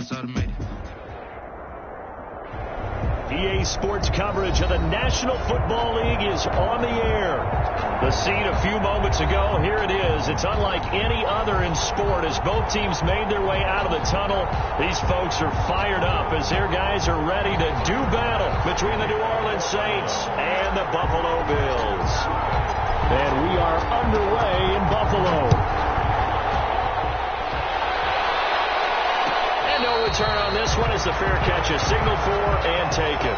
It's automated. EA Sports coverage of the National Football League is on the air. The scene a few moments ago, here it is. It's unlike any other in sport as both teams made their way out of the tunnel. These folks are fired up as their guys are ready to do battle between the New Orleans Saints and the Buffalo Bills. And we are underway in Buffalo. No return on this one as the fair catch is signaled for and taken.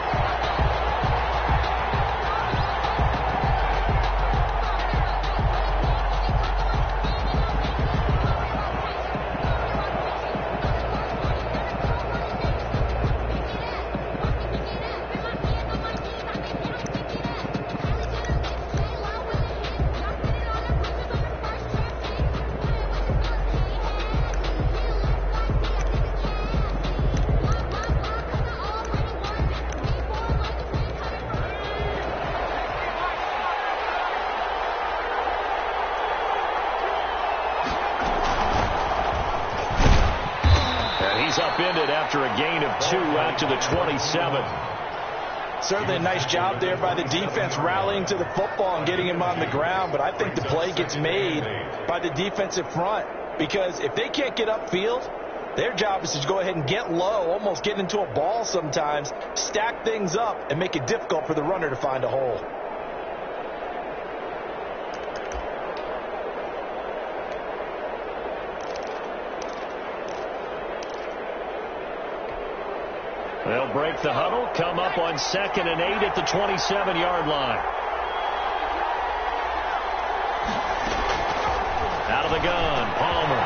Upended after a gain of 2 out to the 27. Certainly a nice job there by the defense rallying to the football and getting him on the ground, but I think the play gets made by the defensive front because if they can't get upfield, their job is to go ahead and get low, almost get into a ball sometimes, stack things up, and make it difficult for the runner to find a hole. They'll break the huddle, come up on 2nd and 8 at the 27-yard line. Out of the gun, Palmer.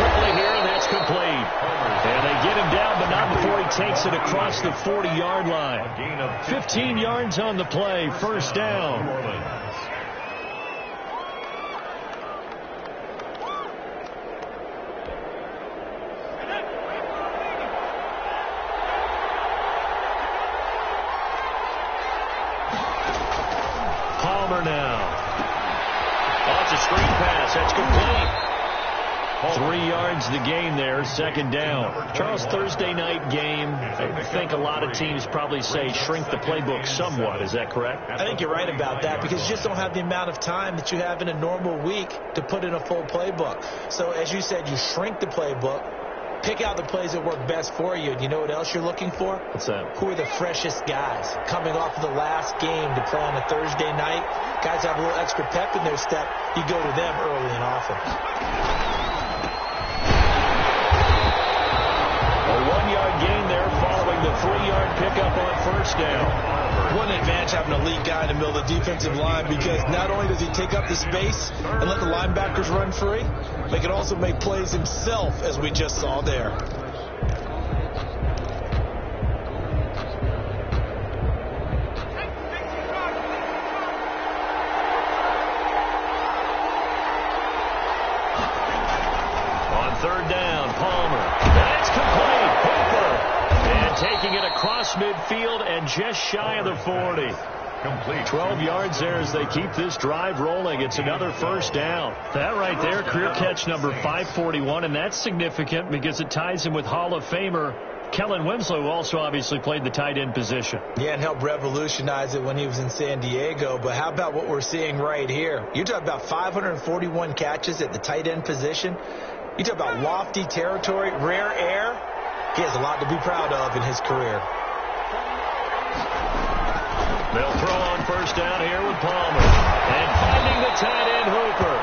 Quickly here, and that's complete. And they get him down, but not before he takes it across the 40-yard line. 15 yards on the play, first down. Now. Oh, it's a screen pass. That's complete. 3 yards the gain there, 2nd down. Charles, Thursday night game, I think a lot of teams probably say shrink the playbook somewhat. Is that correct? I think you're right about that because you just don't have the amount of time that you have in a normal week to put in a full playbook. So, as you said, you shrink the playbook. Pick out the plays that work best for you. And you know what else you're looking for? What's that? Who are the freshest guys coming off of the last game to play on a Thursday night? Guys have a little extra pep in their step. You go to them early and often. A 1-yard gain there following the 3-yard pickup on first down. What an advantage having a lead guy in the middle of the defensive line because not only does he take up the space and let the linebackers run free, but he can also make plays himself, as we just saw there. On 3rd down, Palmer. That's complete. Hooper. And taking it across midfield and just shy of the 40. Complete. 12 yards there as they keep this drive rolling. It's another first down. That right there, career catch number 541, and that's significant because it ties him with Hall of Famer Kellen Winslow, who also obviously played the tight end position. Yeah, and helped revolutionize it when he was in San Diego. But how about what we're seeing right here? You're talking about 541 catches at the tight end position. You talk about lofty territory, rare air. He has a lot to be proud of in his career. They'll throw on first down here with Palmer. And finding the tight end, Hooper.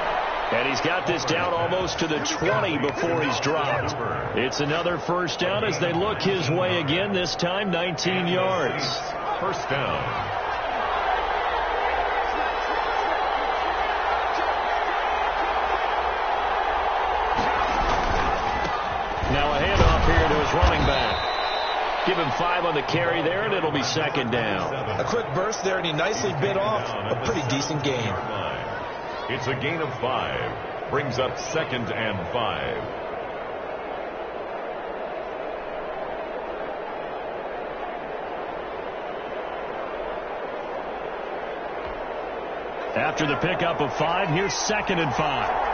And he's got this down almost to the 20 before he's dropped. It's another first down as they look his way again, this time 19 yards. First down. Now a handoff here to his running back. Give him 5 on the carry there, and it'll be 2nd down. A quick burst there, and he nicely bit off a pretty decent gain. It's a gain of 5. Brings up 2nd and 5. After the pickup of 5, here's 2nd and 5.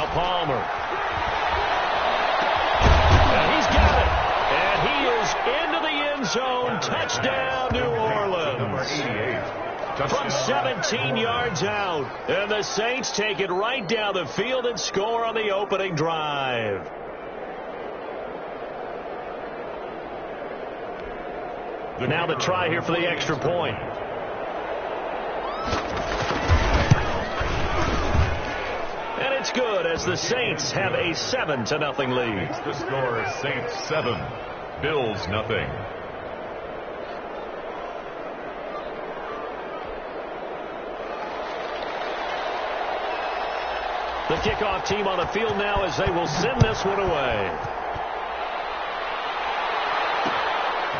Palmer. And he's got it. And he is into the end zone. Touchdown, New Orleans. Number 88. From 17 yards out. And the Saints take it right down the field and score on the opening drive. Now the try here for the extra point. And it's good as the Saints have a 7-0 lead. The score is Saints 7, Bills nothing. The kickoff team on the field now as they will send this one away.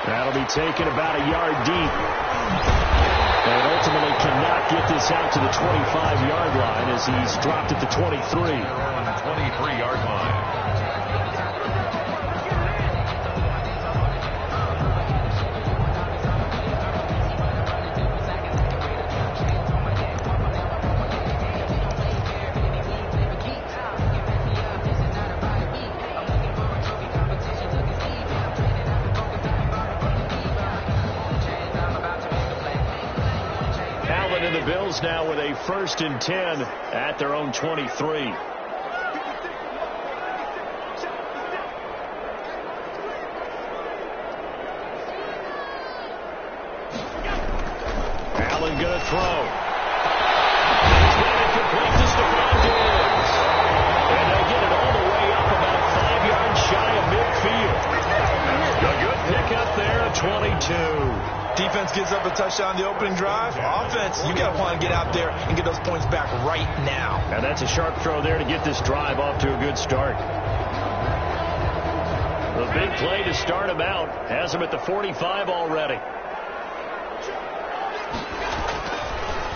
That'll be taken about a yard deep. And ultimately cannot get this out to the 25-yard line as he's dropped at the 23. On the 23-yard line. And the Bills now with a 1st and 10 at their own 23. Allen going to throw. He's got it complete to Stephon Diggs. And they get it all the way up about 5 yards shy of midfield. A good pickup there at 22. Defense gives up a touchdown the opening drive. Offense, you got to want to get out there and get those points back right now. And that's a sharp throw there to get this drive off to a good start. The big play to start him out has him at the 45 already.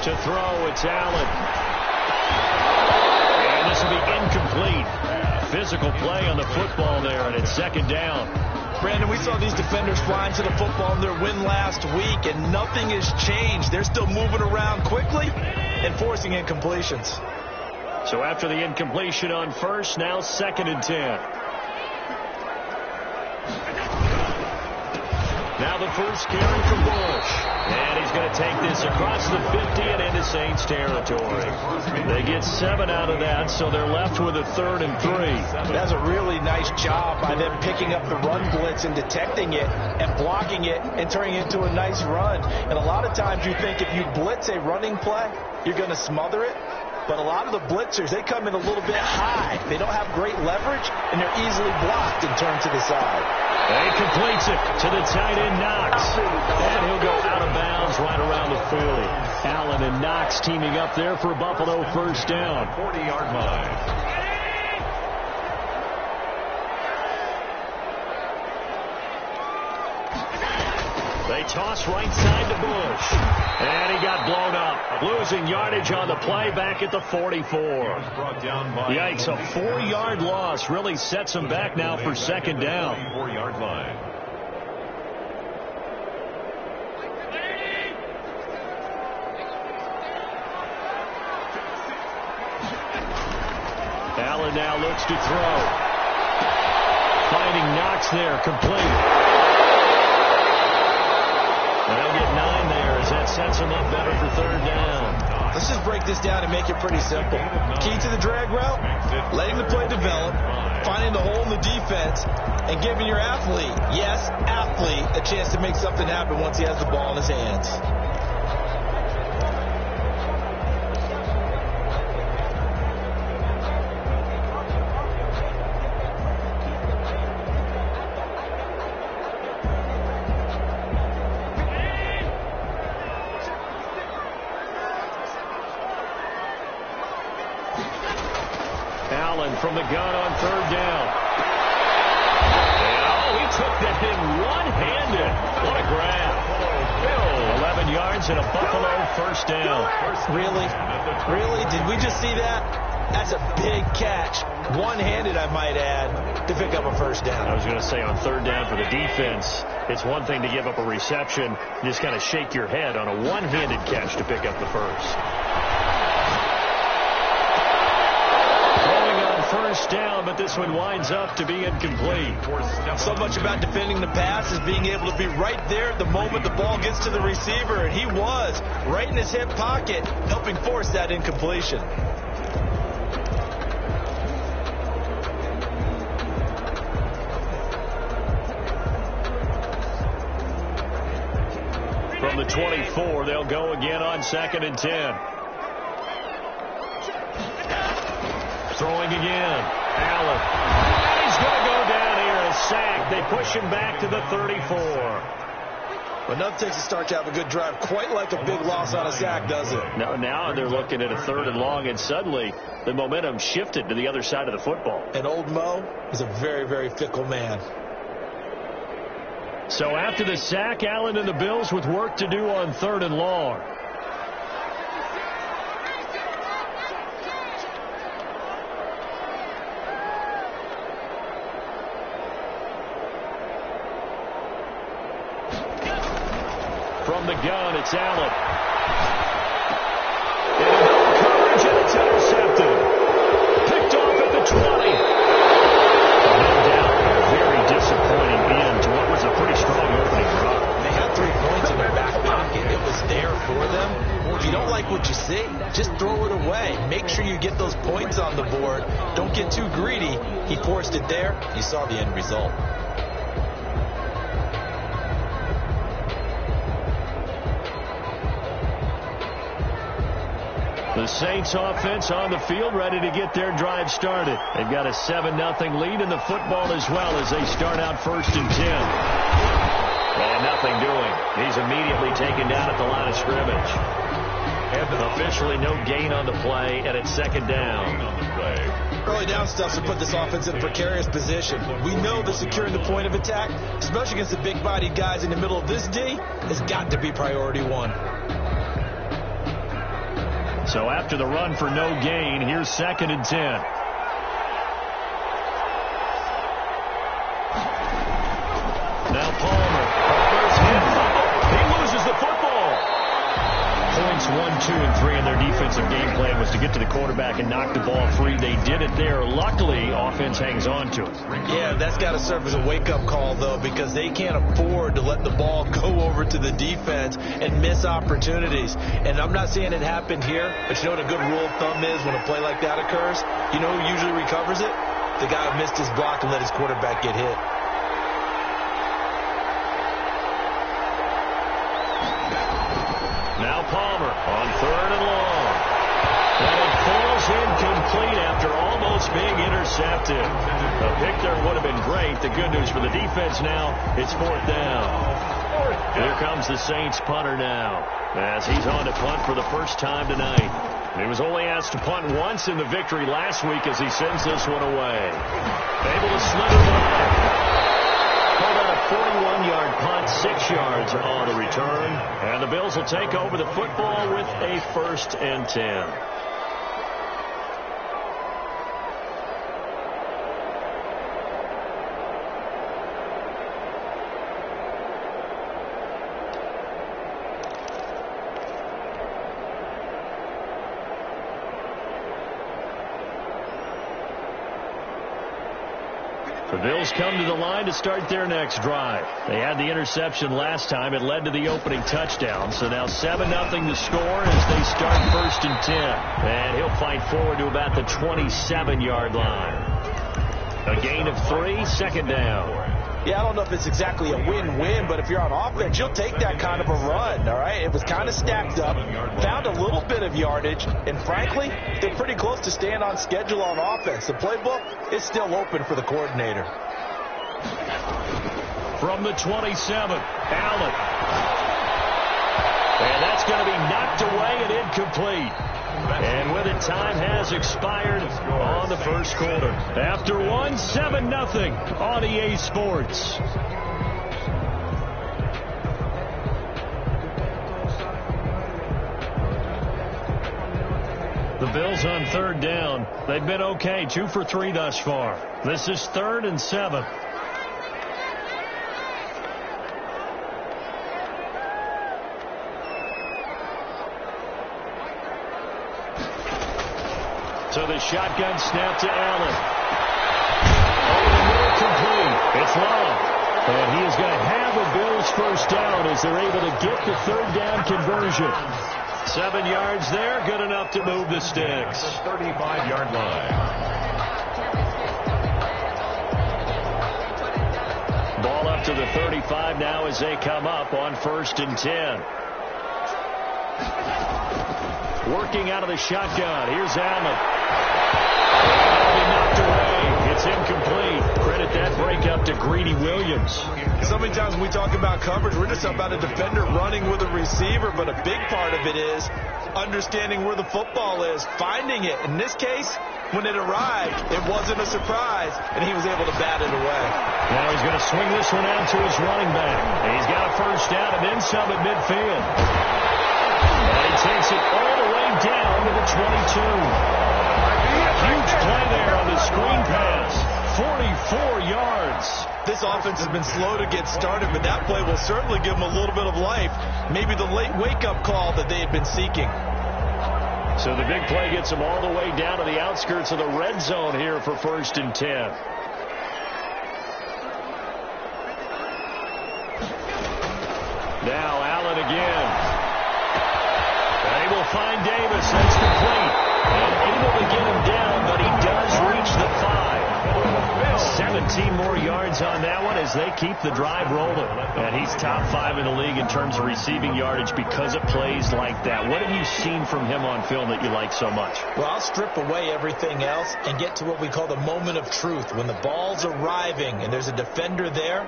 To throw, it's Allen. And this will be incomplete. Physical play on the football there, and it's 2nd down. Brandon, we saw these defenders flying to the football in their win last week, and nothing has changed. They're still moving around quickly and forcing incompletions. So after the incompletion on 1st, now 2nd and 10. Now the first carry for Bush. And he's going to take this across the 50 and into Saints territory. They get 7 out of that, so they're left with a 3rd and 3. That's a really nice job by them picking up the run blitz and detecting it and blocking it and turning it into a nice run. And a lot of times you think if you blitz a running play, you're going to smother it. But a lot of the blitzers, they come in a little bit high. They don't have great leverage, and they're easily blocked and turned to the side. He completes it to the tight end, Knox. And he'll go out of bounds right around the 40. Allen and Knox teaming up there for a Buffalo 1st down. 40-yard line. They toss right side to Bush. And he got blown up. Losing yardage on the play back at the 44. Yikes, a 4-yard loss really sets him back now for 2nd down. 4-yard line. Allen now looks to throw. Finding Knox there, complete. And they'll get 9 there as that sets them up better for 3rd down. Let's just break this down and make it pretty simple. Key to the drag route, letting the play develop, finding the hole in the defense, and giving your athlete, yes, athlete, a chance to make something happen once he has the ball in his hands. Allen from the gun on 3rd down. Oh, he took that in one-handed. What a grab. 11 yards and a Buffalo 1st down. Really? Really? Did we just see that? That's a big catch. One-handed, I might add, to pick up a 1st down. I was going to say on 3rd down for the defense, it's one thing to give up a reception. You just kind of shake your head on a one-handed catch to pick up the 1st. first down, but this one winds up to be incomplete. So much about defending the pass is being able to be right there the moment the ball gets to the receiver, and he was right in his hip pocket, helping force that incompletion. From the 24, they'll go again on 2nd and 10. Throwing again. Allen. He's going to go down here. A sack. They push him back to the 34. But nothing takes a start to have a good drive quite like a big loss on a sack, does it? No, now they're looking at a 3rd and long, and suddenly the momentum shifted to the other side of the football. And old Mo is a very, very fickle man. So after the sack, Allen and the Bills with work to do on 3rd and long. From the gun, it's Allen. In coverage, and it's intercepted. Picked off at the 20. No doubt, a very disappointing end to what was a pretty strong opening drive. They had 3 points in their back pocket. It was there for them. If you don't like what you see, just throw it away. Make sure you get those points on the board. Don't get too greedy. He forced it there. You saw the end result. The Saints offense on the field, ready to get their drive started. They've got a 7-0 lead in the football as well as they start out 1st and 10. And nothing doing. He's immediately taken down at the line of scrimmage. And officially no gain on the play, and it's 2nd down. Early down stuff to put this offense in a precarious position. We know that securing the point of attack, especially against the big-bodied guys in the middle of this D, has got to be priority 1. So after the run for no gain, here's 2nd and 10. Now Palmer. Palmer's hit. He loses the football. Points 1, 2, and 3 in their defensive game plan was to get to the quarterback and knock the ball free. They did it there. Luckily, offense hangs on to it. Yeah, that's got to serve as a wake-up call, though, because they can't afford to let the ball go over to the defense and miss opportunities. And I'm not saying it happened here, but you know what a good rule of thumb is when a play like that occurs? You know who usually recovers it? The guy who missed his block and let his quarterback get hit. Now Palmer on 3rd and long. And it falls incomplete after almost being intercepted. A pick there would have been great. The good news for the defense now, it's 4th down. Here comes the Saints punter now, as he's on to punt for the first time tonight. He was only asked to punt once in the victory last week as he sends this one away. Able to slither by. Called out a 41-yard punt, 6 yards on the return. And the Bills will take over the football with a 1st and 10. The Bills come to the line to start their next drive. They had the interception last time. It led to the opening touchdown. So now 7-0 to score as they start 1st and 10. And he'll fight forward to about the 27-yard line. A gain of 3, 2nd down. Yeah, I don't know if it's exactly a win-win, but if you're on offense, you'll take that kind of a run, all right? It was kind of stacked up, found a little bit of yardage, and frankly, they're pretty close to staying on schedule on offense. The playbook is still open for the coordinator. From the 27, Allen. And that's going to be knocked away and incomplete. And with it, time has expired on the first quarter. After one, 7-0 on EA Sports. The Bills on 3rd down. They've been okay, 2 for 3 thus far. This is 3rd and 7. So the shotgun snap to Allen. Complete. It's long. And he is going to have a Bills first down as they're able to get the third down conversion. 7 yards there, good enough to move the sticks. The 35-yard line. Ball up to the 35 now as they come up on 1st and 10. Working out of the shotgun. Here's Allen. Knocked away. It's incomplete. Credit that breakup to Greedy Williams. So many times when we talk about coverage, we're just about a defender running with a receiver, but a big part of it is understanding where the football is, finding it. In this case, when it arrived, it wasn't a surprise, and he was able to bat it away. Now he's going to swing this one out to his running back. And he's got a first down and then some at midfield. And he takes it all the way down to the 22. Huge play there on the screen pass. 44 yards. This offense has been slow to get started, but that play will certainly give them a little bit of life. Maybe the late wake-up call that they had been seeking. So the big play gets them all the way down to the outskirts of the red zone here for 1st and 10. Now Allen again. They will find Davis. That's complete. And able to get him down, but he does reach the 5. 17 more yards on that one as they keep the drive rolling. And he's top 5 in the league in terms of receiving yardage because of plays like that. What have you seen from him on film that you like so much? Well, I'll strip away everything else and get to what we call the moment of truth. When the ball's arriving and there's a defender there,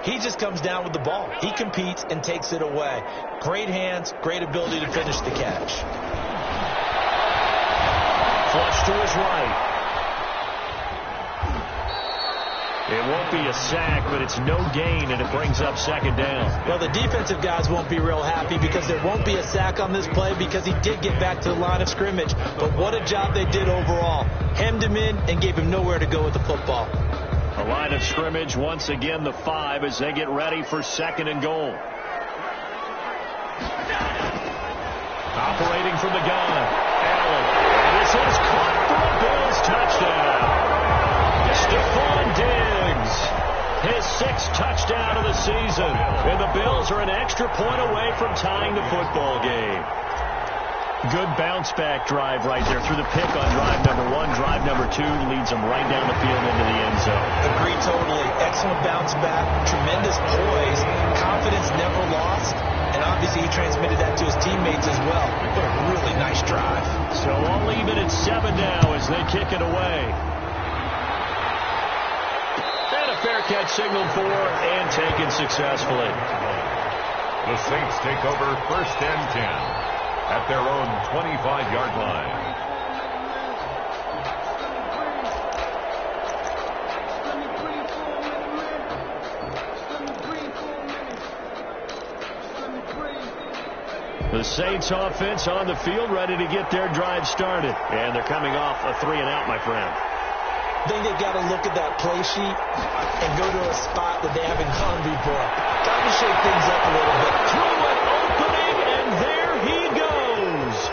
he just comes down with the ball. He competes and takes it away. Great hands, great ability to finish the catch. Flush to his right. It won't be a sack, but it's no gain, and it brings up 2nd down. Well, the defensive guys won't be real happy because there won't be a sack on this play because he did get back to the line of scrimmage. But what a job they did overall. Hemmed him in and gave him nowhere to go with the football. A line of scrimmage, once again the 5 as they get ready for 2nd and goal. Operating from the gun, Allen. This is caught for a Bills touchdown. Stephon Diggs, his 6th touchdown of the season. And the Bills are an extra point away from tying the football game. Good bounce-back drive right there through the pick on drive number 1. Drive number 2 leads them right down the field into the end zone. Agree totally. Excellent bounce-back, tremendous poise, confidence never lost, and obviously he transmitted that to his teammates as well. What a really nice drive. So all even at 7 now as they kick it away. And a fair catch signaled for and taken successfully. The Saints take over 1st and 10. At their own 25-yard line. The Saints offense on the field ready to get their drive started. And they're coming off a 3-and-out, my friend. I think they've got to look at that play sheet and go to a spot that they haven't gone before. Time to shake things up a little bit. Through an opening, and there he goes.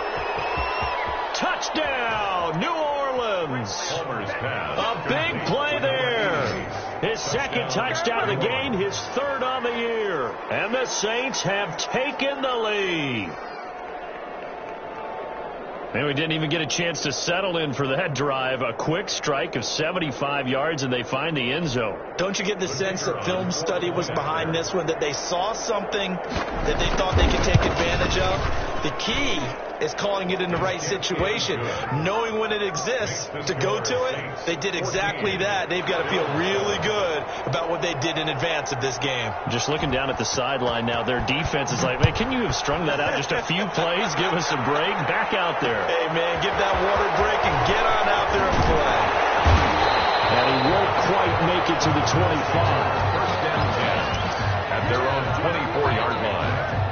Touchdown, New Orleans. Homer's pass. A big play there. His 2nd touchdown of the game, his 3rd on the year. And the Saints have taken the lead. And we didn't even get a chance to settle in for that drive. A quick strike of 75 yards, and they find the end zone. Don't you get the sense that film study was behind this one, that they saw something that they thought they could take advantage of? The key is calling it in the right situation, knowing when it exists to go to it. They did exactly that. They've got to feel really good about what they did in advance of this game. Just looking down at the sideline now, their defense is like, man, can you have strung that out just a few plays? Give us a break. Back out there. Hey, man, give that water break and get on out there and play. And he won't quite make it to the 25. 1st and 10 at their own 24-yard line.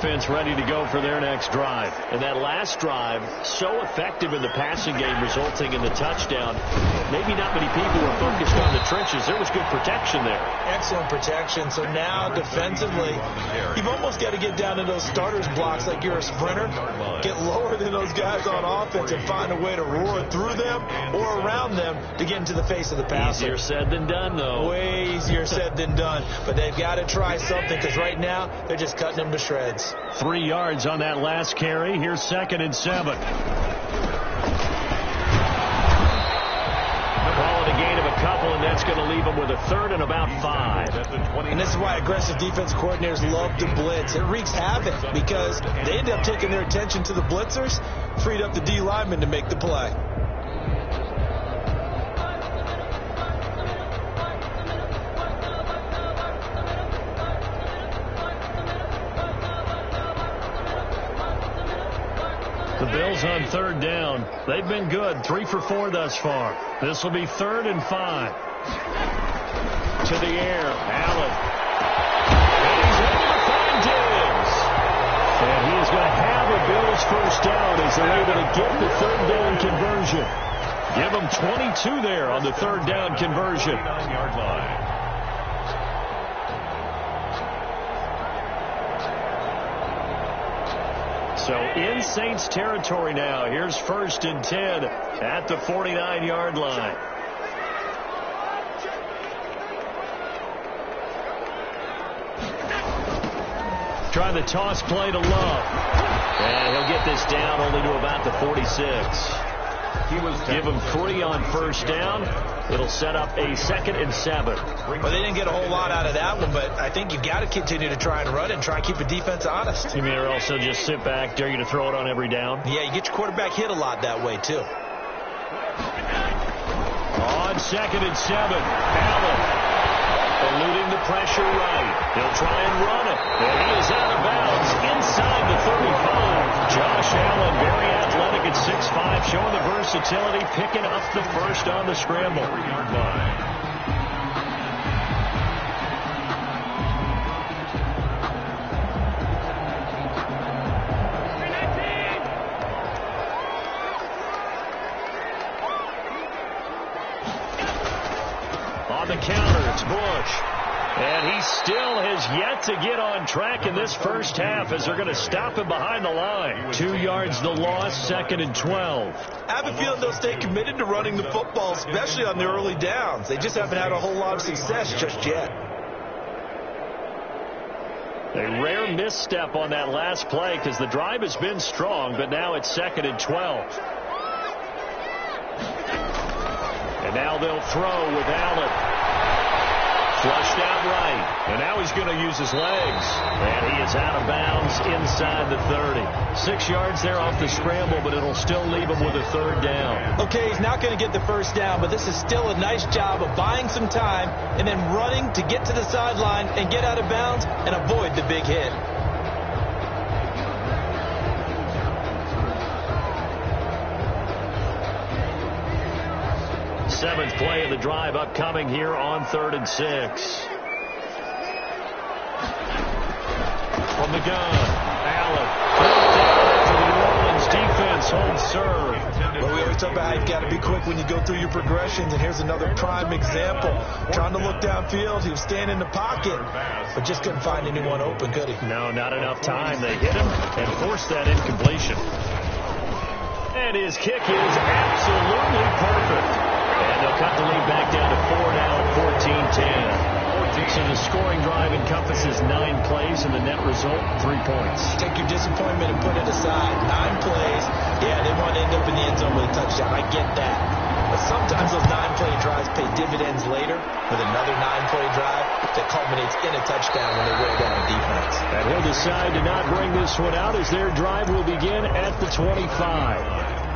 defense ready to go for their next drive. And that last drive, so effective in the passing game, resulting in the touchdown. Maybe not many people were focused on the trenches. There was good protection there. Excellent protection. So now defensively, you've almost got to get down to those starters blocks like you're a sprinter. Get lower than those guys on offense and find a way to roar through them or around them to get into the face of the passer. Easier said than done, though. Way easier said than done. But they've got to try something, because right now they're just cutting them to shreds. 3 yards on that last carry. Here's 2nd and 7. Call it a gain of a couple, and that's going to leave them with a 3rd and about 5. And this is why aggressive defense coordinators love to blitz. It wreaks havoc because they end up taking their attention to the blitzers, freed up the D lineman to make the play. The Bills on 3rd down. They've been good. 3 for 4 thus far. This will be 3rd and 5. To the air. Allen. And he's able to find Diggs. And he is going to have a Bills first down as they're able to get the 3rd down conversion. Give them 22 there on the 3rd down conversion. 9-yard line. So in Saints territory now. Here's 1st and 10 at the 49-yard line. Trying the toss play to Love. And he'll get this down only to about the 46. Give him 3 on 1st down. It'll set up a 2nd and 7. Well, they didn't get a whole lot out of that one, but I think you've got to continue to try and run it and try and keep the defense honest. You mean or also just sit back, dare you to throw it on every down? Yeah, you get your quarterback hit a lot that way, too. On 2nd and 7, Allen eluding the pressure right. He'll try and run it. And he is out of bounds inside the 35. Josh Allen, very athletic at 6'5", showing the versatility, picking up the first on the scramble. 3-yard line. On the counter, it's Bush. And he still has yet to get on track in this first half as they're going to stop him behind the line. 2 yards the loss, 2nd and 12. I have a feeling they'll stay committed to running the football, especially on their early downs. They just haven't had a whole lot of success just yet. A rare misstep on that last play because the drive has been strong, but now it's 2nd and 12. And now they'll throw with Allen. Flushed out right. And now he's going to use his legs. And he is out of bounds inside the 30. 6 yards there off the scramble, but it'll still leave him with a 3rd down. Okay, he's not going to get the first down, but this is still a nice job of buying some time and then running to get to the sideline and get out of bounds and avoid the big hit. Seventh play of the drive upcoming here on 3rd and 6. From the gun, Allen. After the New Orleans defense holds serve. Well, we always talk about how you've got to be quick when you go through your progressions, and here's another prime example. Trying to look downfield, he was staying in the pocket, but just couldn't find anyone open, could he? No, not enough time. They hit him and forced that incompletion. And his kick is absolutely perfect. And they'll cut the lead back down to 4 now, 14-10. So the scoring drive encompasses 9 plays, and the net result, 3 points. Take your disappointment and put it aside. 9 plays. Yeah, they want to end up in the end zone with a touchdown. I get that. But sometimes those 9-play drives pay dividends later with another 9-play drive that culminates in a touchdown when they wear down the defense. And he'll decide to not bring this one out as their drive will begin at the 25.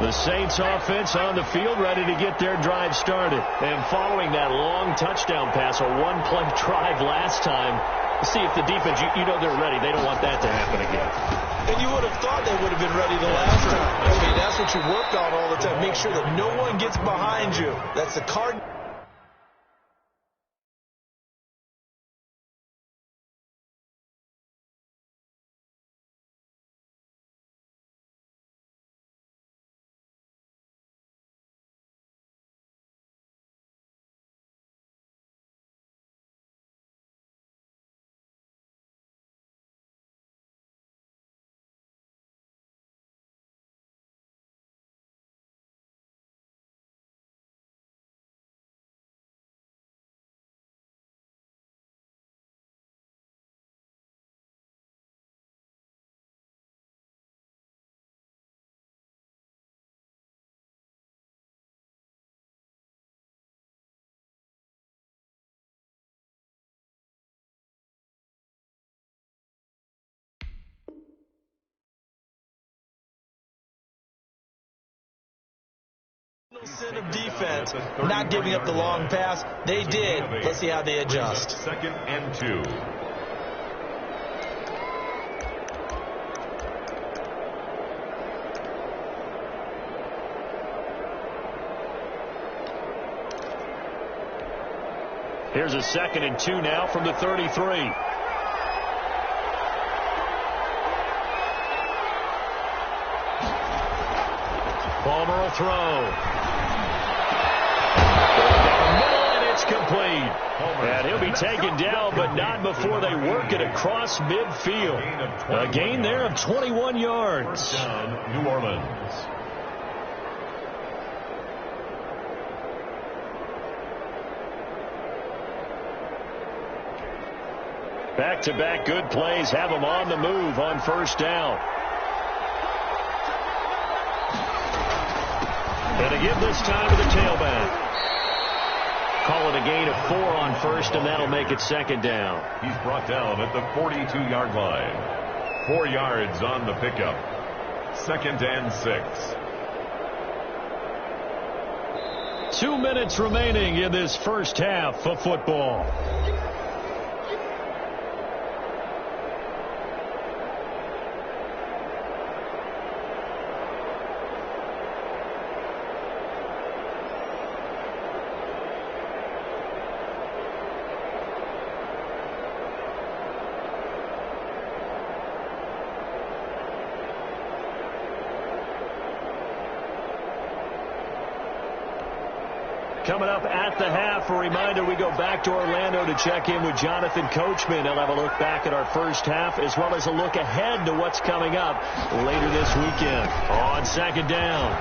The Saints offense on the field ready to get their drive started. And following that long touchdown pass, a one-play drive last time, see if the defense, you know they're ready. They don't want that to happen again. And you would have thought they would have been ready the last time. I mean, that's what you work on all the time. Make sure that no one gets behind you. That's the card. Of defense, not giving up the long pass. They did. Let's see how they adjust. 2nd and 2. Here's a 2nd and 2 now from the 33. Palmer will throw. And it's complete. And he'll be taken down, but not before they work it across midfield. A gain there of 21 yards. First down, New Orleans. Back-to-back good plays have them on the move on first down. And a give this time to the tailback. Call it a gain of 4 on first, and that'll make it 2nd down. He's brought down at the 42-yard line. 4 yards on the pickup. 2nd and 6. 2 minutes remaining in this first half of football. Coming up at the half, a reminder we go back to Orlando to check in with Jonathan Coachman. He'll have a look back at our first half as well as a look ahead to what's coming up later this weekend. On 2nd down,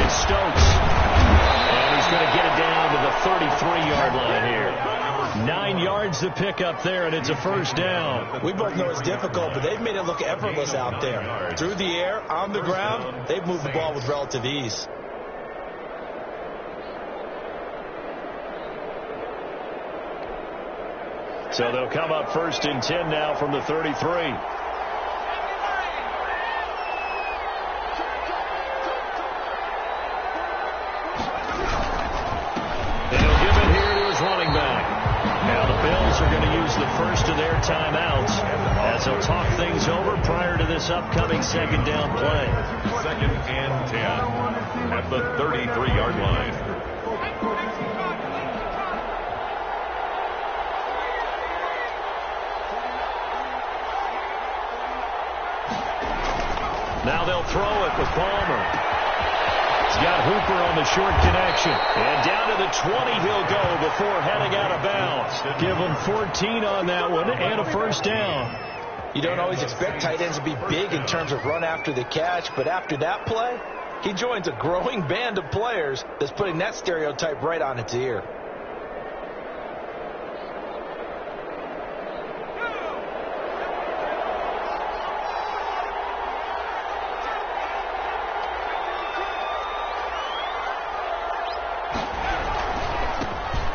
it's Stokes. And he's going to get it down to the 33-yard line here. 9 yards to pick up there, and it's a first down. We both know it's difficult, but they've made it look effortless out there. Through the air, on the ground, they've moved the ball with relative ease. So they'll come up 1st and 10 now from the 33. And he'll give it here to his running back. Now the Bills are going to use the first of their timeouts as they'll talk things over prior to this upcoming 2nd down play. 2nd and 10 at the 33-yard line. Now they'll throw it with Palmer. He's got Hooper on the short connection. And down to the 20 he'll go before heading out of bounds. Give him 14 on that one and a first down. You don't always expect tight ends to be big in terms of run after the catch, but after that play, he joins a growing band of players that's putting that stereotype right on its ear.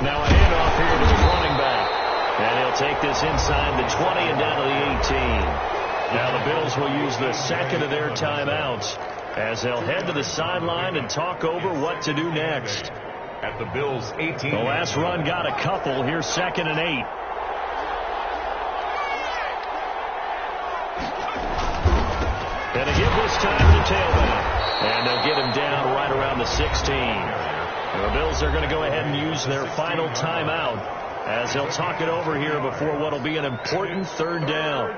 Now a handoff here to the running back. And he'll take this inside the 20 and down to the 18. Now the Bills will use the 2nd of their timeouts as they'll head to the sideline and talk over what to do next. At the Bills' 18. The last run got a couple. Here's 2nd and 8. And a give this time to the tailback. And they'll get him down right around the 16. And the Bills are going to go ahead and use their final timeout as they'll talk it over here before what will be an important 3rd down.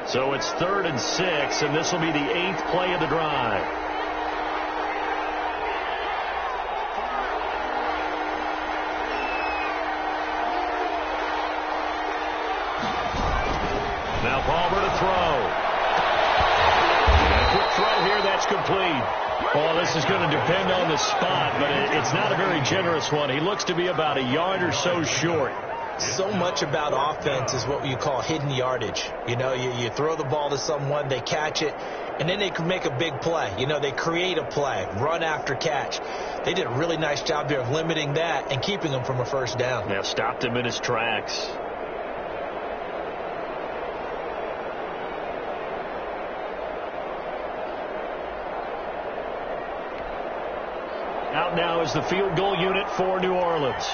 So it's 3rd and 6, and this will be the 8th play of the drive. Now Palmer to throw. And a quick throw here, that's pass complete. Well, this is going to depend on the spot, but it's not a very generous one. He looks to be about a yard or so short. So much about offense is what you call hidden yardage. You know, you throw the ball to someone, they catch it, and then they can make a big play. You know, they create a play, run after catch. They did a really nice job there of limiting that and keeping him from a first down. Yeah, stopped him in his tracks. Out now is the field goal unit for New Orleans.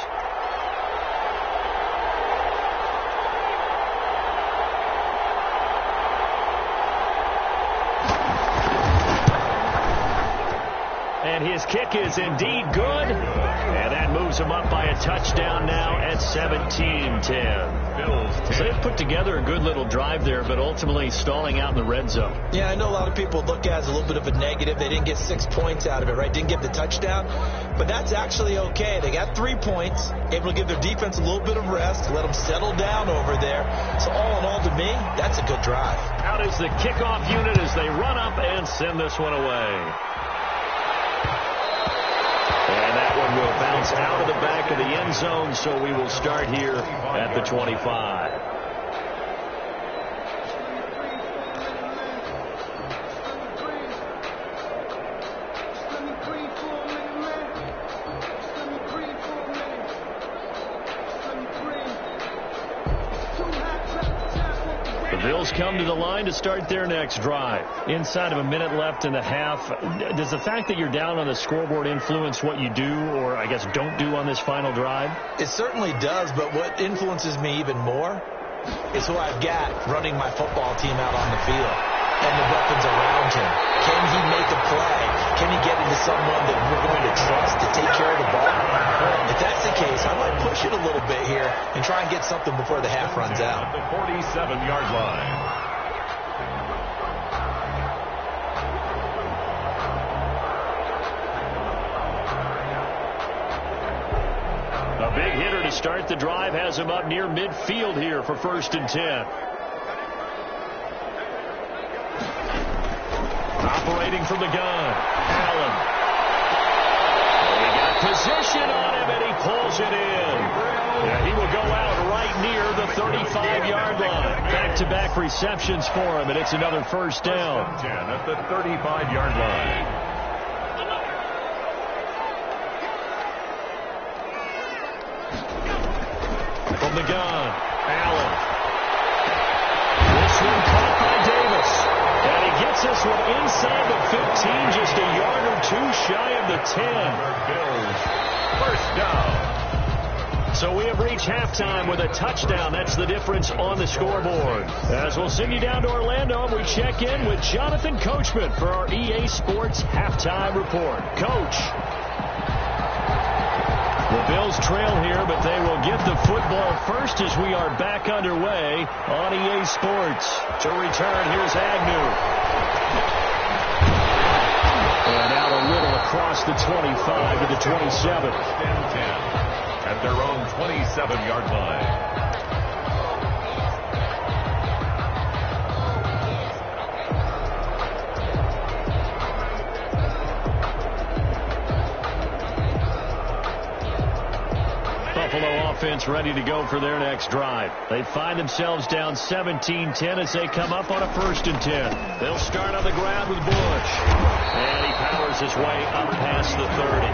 And his kick is indeed good. And that moves him up by a touchdown now at 17-10. So they've put together a good little drive there, but ultimately stalling out in the red zone. Yeah, I know a lot of people look at it as a little bit of a negative. They didn't get 6 points out of it, right? Didn't get the touchdown. But that's actually okay. They got 3 points, able to give their defense a little bit of rest, let them settle down over there. So all in all, to me, that's a good drive. Out is the kickoff unit as they run up and send this one away. And that one will bounce out of the back of the end zone, so we will start here at the 25. The Bills come to the line to start their next drive. Inside of a minute left in the half. Does the fact that you're down on the scoreboard influence what you do, or I guess don't do on this final drive? It certainly does, but what influences me even more is who I've got running my football team out on the field and the weapons around him. Can he make a play? Can he get into someone that we're going to trust to take care of the ball? If that's the case, I might push it a little bit here and try and get something before the half runs out. At the 47-yard line. A big hitter to start the drive has him up near midfield here for 1st and 10. Operating from the gun, Allen. He got position on him, and he pulls it in. Yeah, he will go out right near the 35-yard line. Back-to-back receptions for him, and it's another 1st down. 10 at the 35-yard line. From the gun, Allen. This one caught by Davis. And he gets this one inside the 15, just a yard or two shy of the 10. Bills, 1st down. So we have reached halftime with a touchdown. That's the difference on the scoreboard. As we'll send you down to Orlando, we check in with Jonathan Coachman for our EA Sports Halftime Report. Coach. The Bills trail here, but they will get the football first as we are back underway on EA Sports. To return, here's Agnew. And out a little across the 25 to the 27. 10 at their own 27-yard line. Buffalo offense ready to go for their next drive. They find themselves down 17-10 as they come up on a 1st and 10. They'll start on the ground with Bush. And he powers his way up past the 30.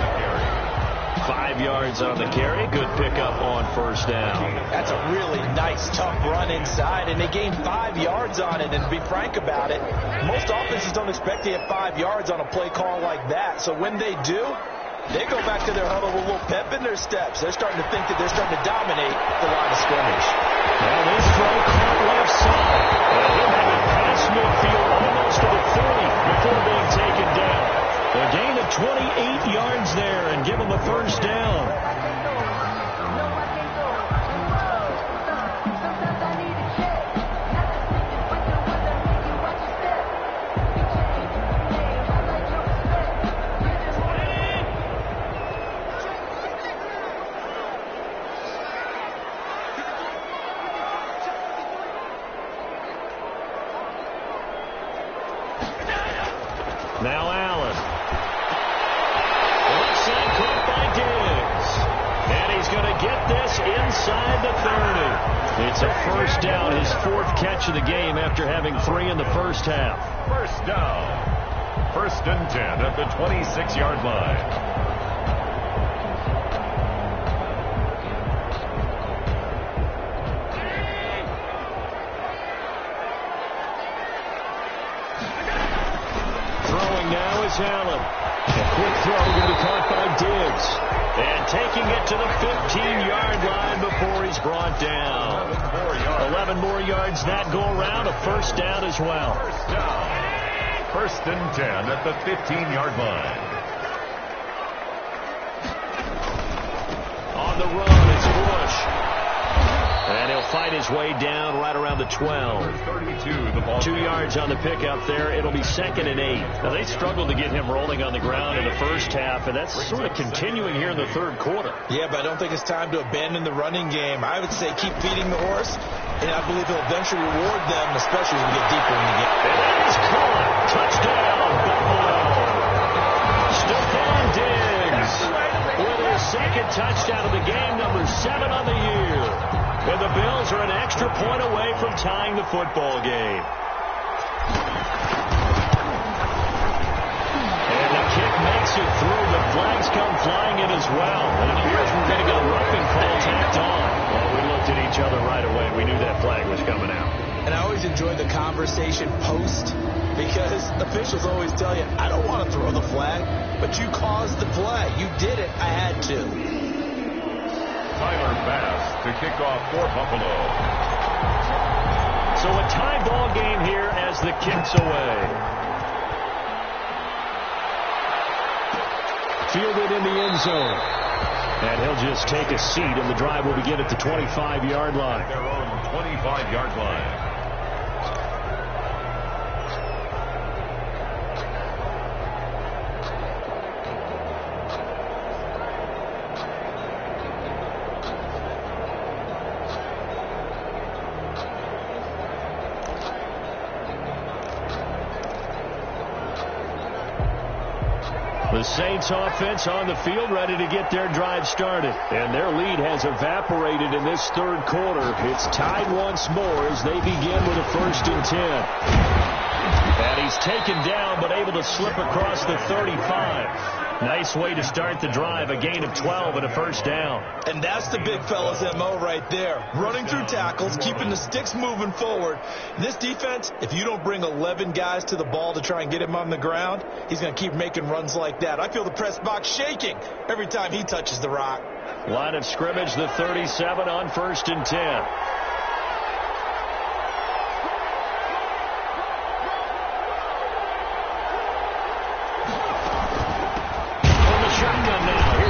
5 yards on the carry. Good pickup on 1st down. That's a really nice, tough run inside, and they gained 5 yards on it. And to be frank about it, most offenses don't expect to get 5 yards on a play call like that. So when they do, they go back to their huddle with a little pep in their steps. They're starting to think that they're starting to dominate the line of scrimmage. Well, this throw caught left side. He'll have it past midfield almost to the 40 before being taken down. A gain of 28 yards there and give them a 1st down. Now Allen. Left side caught by Diggs. And he's going to get this inside the 30. It's a first down, his fourth catch of the game after having 3 in the first half. First down. 1st and 10 at the 26-yard line. Throwing now is Allen. A quick throw going to be caught by Diggs. And taking it to the 15-yard line before he's brought down. 11 more yards that go around. A first down as well. First down. 1st and 10 at the 15-yard line. On the run, it's Bush. And he'll fight his way down right around the 12. 32, the ball. 2 yards on the pickup there. It'll be 2nd and 8. Now, they struggled to get him rolling on the ground in the first half, and that's sort of continuing here in the third quarter. Yeah, but I don't think it's time to abandon the running game. I would say keep feeding the horse, and I believe he'll eventually reward them, especially as we get deeper in the game. And that is caught. Touchdown, Buffalo. Stephon Diggs with his 2nd touchdown of the game, number 7 on the year. And the Bills are an extra point away from tying the football game. And the kick makes it through. The flags come flying in as well. It appears we're going to get a roughing call tacked on. Well, we looked at each other right away. We knew that flag was coming out. And I always enjoy the conversation post, because officials always tell you, I don't want to throw the flag, but you caused the play. You did it. I had to. Tyler Bass to kick off for Buffalo. So a tie ball game here as the kick's away. Fielded in the end zone. And he'll just take a seat, and the drive will begin at the 25-yard line. Their own 25-yard line. The Saints offense on the field, ready to get their drive started. And their lead has evaporated in this third quarter. It's tied once more as they begin with a 1st and 10. And he's taken down, but able to slip across the 35. Nice way to start the drive, a gain of 12 and a first down. And that's the big fella's MO right there. Running through tackles, keeping the sticks moving forward. This defense, if you don't bring 11 guys to the ball to try and get him on the ground, he's going to keep making runs like that. I feel the press box shaking every time he touches the rock. Line of scrimmage, the 37 on 1st and 10.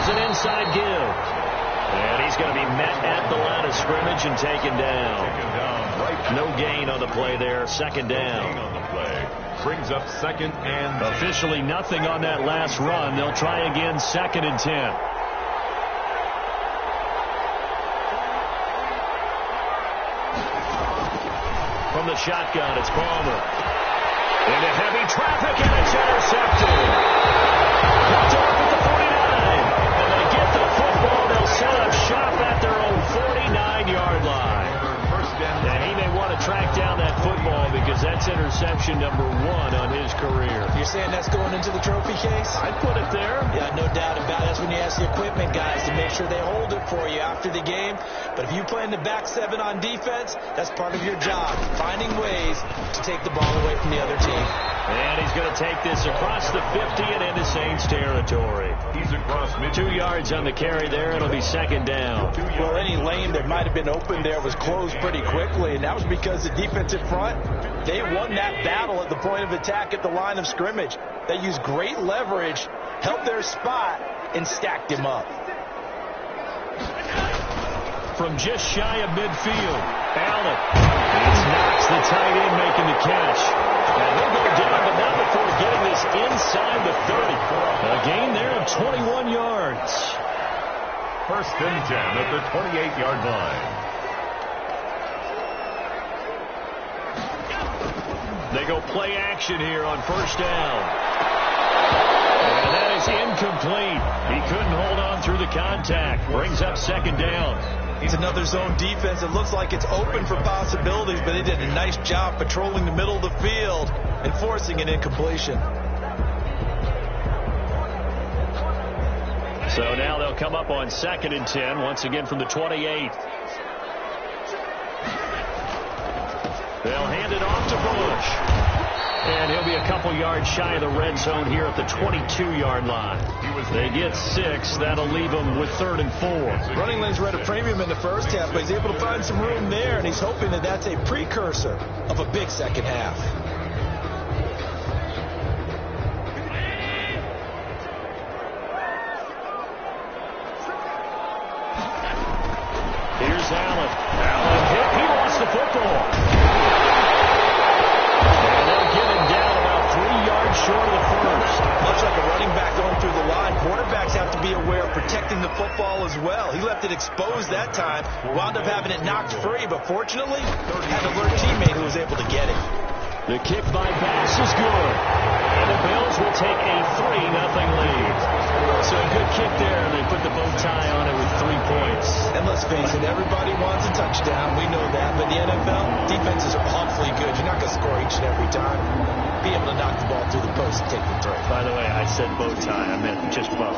Inside give. And he's going to be met at the line of scrimmage and taken down. No gain on the play there. 2nd down. On the play. Brings up 2nd and 10. Officially nothing on that last run. They'll try again 2nd and 10. From the shotgun, it's Palmer. Into heavy traffic, and it's intercepted. Picked off at the 49. And they get the football. They'll set up shop at their own 49-yard line. And he may want to track down that football because that's interception number 1 on his career. You're saying that's going into the trophy case? I'd put it there. Yeah, no doubt about it. That's when you ask the equipment guys to make sure they hold it for you after the game. But if you play in the back 7 on defense, that's part of your job, finding ways to take the ball away from the other team. And he's going to take this across the 50 and into Saints territory. He's across mid. 2 yards on the carry there. It'll be 2nd down. Well, any lane that might have been open there was closed pretty quickly, and that was because the defensive front, they won that battle at the point of attack at the line of scrimmage. They used great leverage, held their spot, and stacked him up. From just shy of midfield, Allen. It's Knox, the tight end, making the catch. And he'll go down, but not before getting this inside the 30. A gain there of 21 yards. 1st and 10 at the 28-yard line. They go play action here on 1st down. contact. Brings up second down. It's another zone defense. It looks like it's open for possibilities, but they did a nice job patrolling the middle of the field and forcing an incompletion. So now they'll come up on 2nd and 10, once again from the 28. They'll hand it off to Bush. And he'll be a couple yards shy of the red zone here at the 22-yard line. They get 6. That'll leave them with 3rd and 4. Running lanes were at a premium in the first half, but he's able to find some room there, and he's hoping that that's a precursor of a big second half. Here's Allen. Allen hit. He lost the football. Short of the first. Much like a running back going through the line, quarterbacks have to be aware of protecting the football as well. He left it exposed that time, wound up having it knocked free, but fortunately had an alert teammate who was able to get it. The kick by Bass is good. And the Bills will take a 3-0 lead. So a good kick there, and they put the bow tie on it with 3 points. And let's face it, everybody wants a touchdown. We know that. But the NFL, defenses are awfully good. You're not going to score each and every time. Be able to knock the ball through the post and take the throw. By the way, I said bow tie. I meant just bow.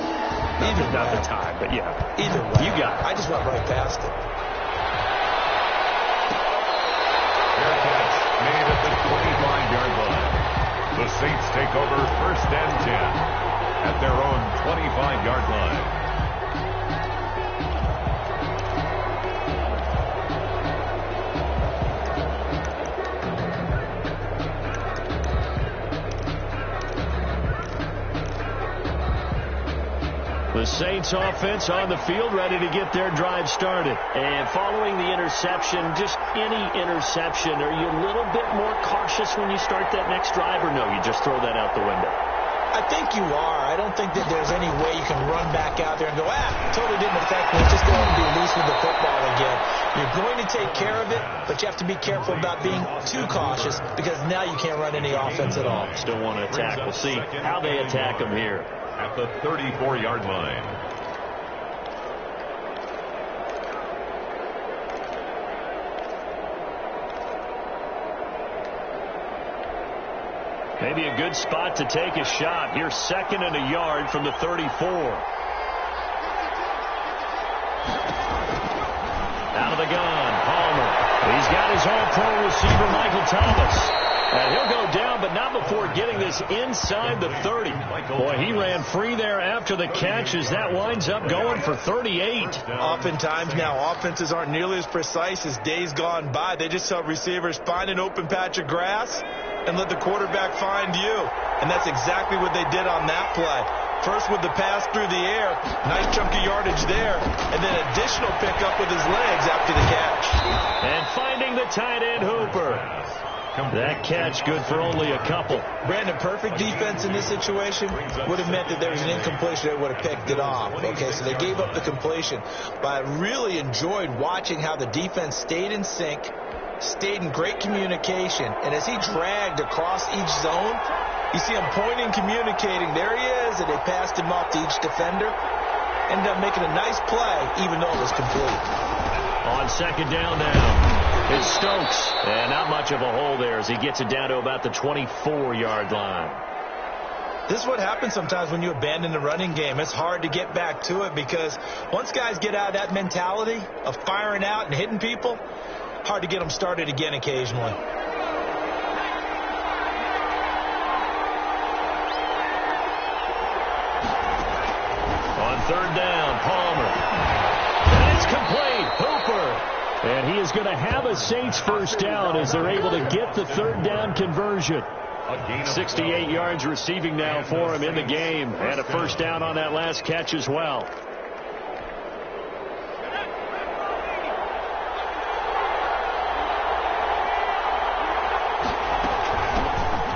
Not the tie, but yeah. Either way. You got it. I just went right past it. Fair catch made at the 25-yard line. The Saints take over 1st and 10 at their own 25-yard line. The Saints offense on the field, ready to get their drive started. And following the interception, just any interception, are you a little bit more cautious when you start that next drive, or no, you just throw that out the window? I think you are. I don't think that there's any way you can run back out there and go, totally didn't affect me. Just go and be loose with the football again. You're going to take care of it, but you have to be careful about being too cautious because now you can't run any offense at all. Still want to attack. We'll see how they attack them here. At the 34-yard line. Maybe a good spot to take a shot. Here's 2nd and a yard from the 34. Out of the gun, Palmer. He's got his all-pro receiver, Michael Thomas. And he'll go down, but not before getting this inside the 30. Boy, he ran free there after the catch as that winds up going for 38. Oftentimes now, offenses aren't nearly as precise as days gone by. They just help receivers find an open patch of grass and let the quarterback find you. And that's exactly what they did on that play. First with the pass through the air, nice chunky yardage there, and then additional pickup with his legs after the catch. And finding the tight end Hooper. That catch good for only a couple. Brandon, perfect defense in this situation would have meant that there was an incompletion that would have picked it off. Okay, so they gave up the completion. But I really enjoyed watching how the defense stayed in sync, stayed in great communication. And as he dragged across each zone, you see him pointing, communicating. There he is, and they passed him off to each defender. Ended up making a nice play, even though it was complete. On 2nd down now. It's Stokes, and not much of a hole there as he gets it down to about the 24-yard line. This is what happens sometimes when you abandon the running game. It's hard to get back to it because once guys get out of that mentality of firing out and hitting people, hard to get them started again occasionally. On 3rd down, Palmer. And it's complete. Hooper. And he is going to have a Saints first down as they're able to get the 3rd down conversion. 68 yards receiving now for him in the game. And a first down on that last catch as well.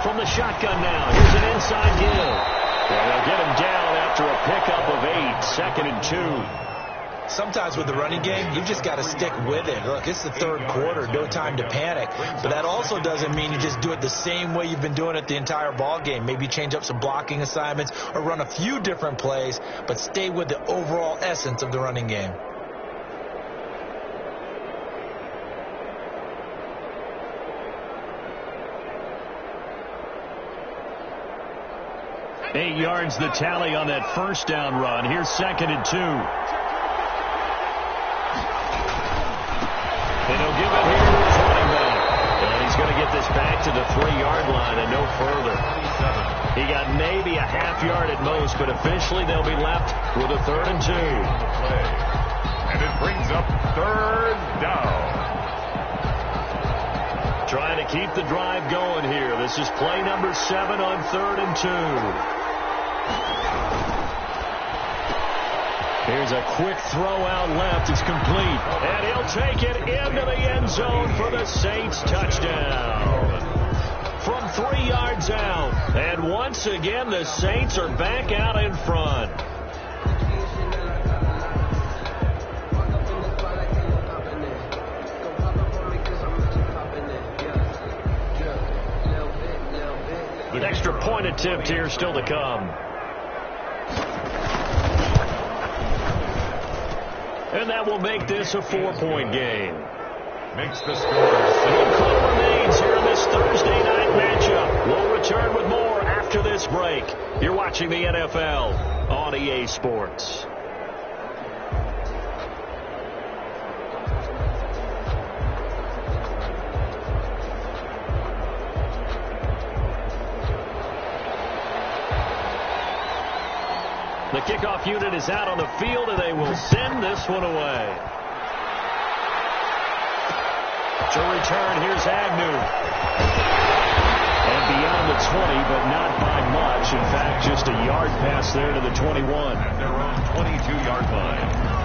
From the shotgun now, here's an inside give. And they'll get him down after a pickup of 8, 2nd and 2. Sometimes with the running game, you've just got to stick with it. Look, it's the third quarter, no time to panic. But that also doesn't mean you just do it the same way you've been doing it the entire ball game. Maybe change up some blocking assignments or run a few different plays, but stay with the overall essence of the running game. Eight yards the tally on that first down run. Here's 2nd and 2. And he'll give it here to his running back. And he's going to get this back to the 3-yard line and no further. He got maybe a half yard at most, but officially they'll be left with a 3rd and 2. And it brings up 3rd down. Trying to keep the drive going here. This is play number 7 on 3rd and 2. Here's a quick throw out left. It's complete. And he'll take it into the end zone for the Saints touchdown. From 3 yards out. And once again, the Saints are back out in front. The extra point attempt here still to come. And that will make this a 4-point game. Makes the score. One call remains here in this Thursday night matchup. We'll return with more after this break. You're watching the NFL on EA Sports. The kickoff unit is out on the field, and they will send this one away. To return, here's Agnew. And beyond the 20, but not by much. In fact, just a yard pass there to the 21. At their own 22-yard line.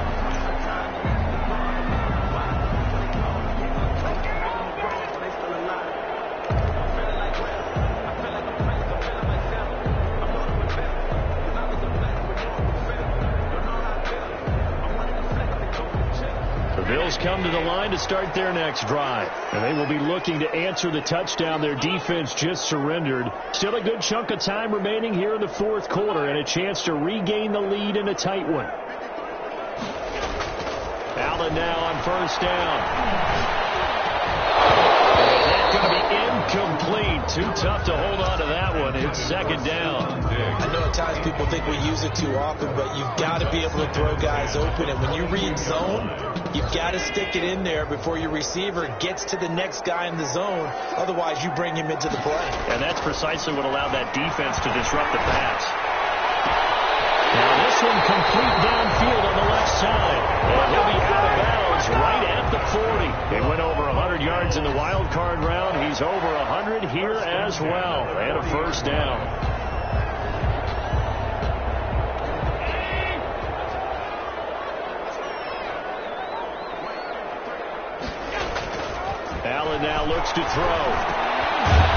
Bills come to the line to start their next drive. And they will be looking to answer the touchdown their defense just surrendered. Still a good chunk of time remaining here in the 4th quarter and a chance to regain the lead in a tight one. Allen now on 1st down. That's going to be incomplete. Too tough to hold on to that one. It's 2nd down. I know at times people think we use it too often, but you've got to be able to throw guys open. And when you read zone, you've got to stick it in there before your receiver gets to the next guy in the zone. Otherwise, you bring him into the play. And that's precisely what allowed that defense to disrupt the pass. Now this one complete downfield on the left side. And he'll be out of bounds right at the 40. He went over 100 yards in the wild card round. He's over 100 here as well. And a 1st down. Allen now looks to throw.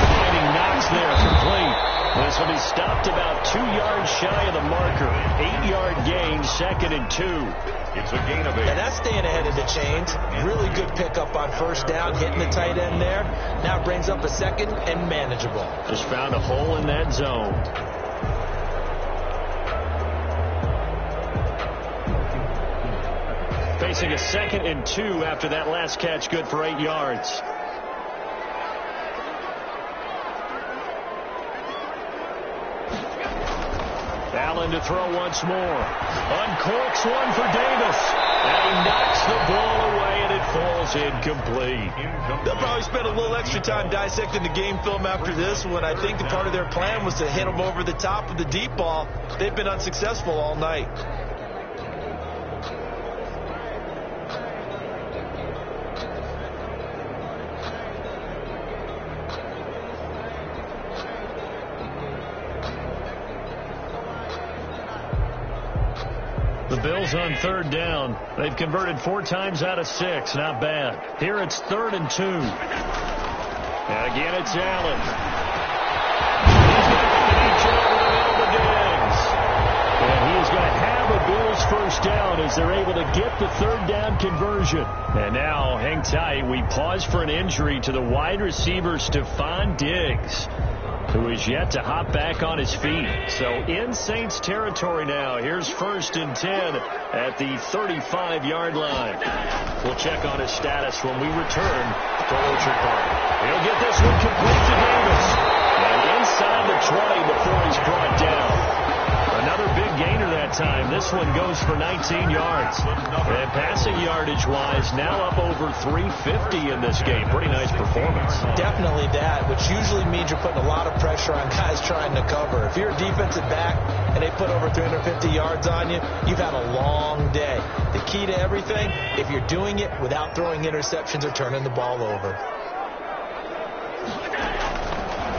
Finding Knox there, complete. This will be stopped about 2 yards shy of the marker. 8-yard gain, 2nd and 2. It's a gain of 8. And that's staying ahead of the chains. Really good pickup on 1st down, hitting the tight end there. Now brings up a 2nd and manageable. Just found a hole in that zone. Facing a 2nd and 2 after that last catch, good for 8 yards. Allen to throw once more. Uncorks one for Davis. And he knocks the ball away, and it falls incomplete. They'll probably spend a little extra time dissecting the game film after this one. I think the part of their plan was to hit them over the top of the deep ball. They've been unsuccessful all night. The Bills on 3rd down. They've converted 4 times out of 6. Not bad. Here it's 3rd and 2. And again it's Allen. He's going to reach over the middle to Diggs. And he is going to have a Bills 1st down as they're able to get the third down conversion. And now, hang tight, we pause for an injury to the wide receiver Stephon Diggs, who is yet to hop back on his feet. So in Saints territory now. Here's 1st and 10 at the 35-yard line. We'll check on his status when we return to Orchard Park. He'll get this one complete to Davis. And inside the 20 before he's brought down. Another big gainer that time. This one goes for 19 yards. And passing yardage-wise, now up over 350 in this game. Pretty nice performance. Definitely that, which usually means you're putting a lot of pressure on guys trying to cover. If you're a defensive back and they put over 350 yards on you, you've had a long day. The key to everything, if you're doing it without throwing interceptions or turning the ball over.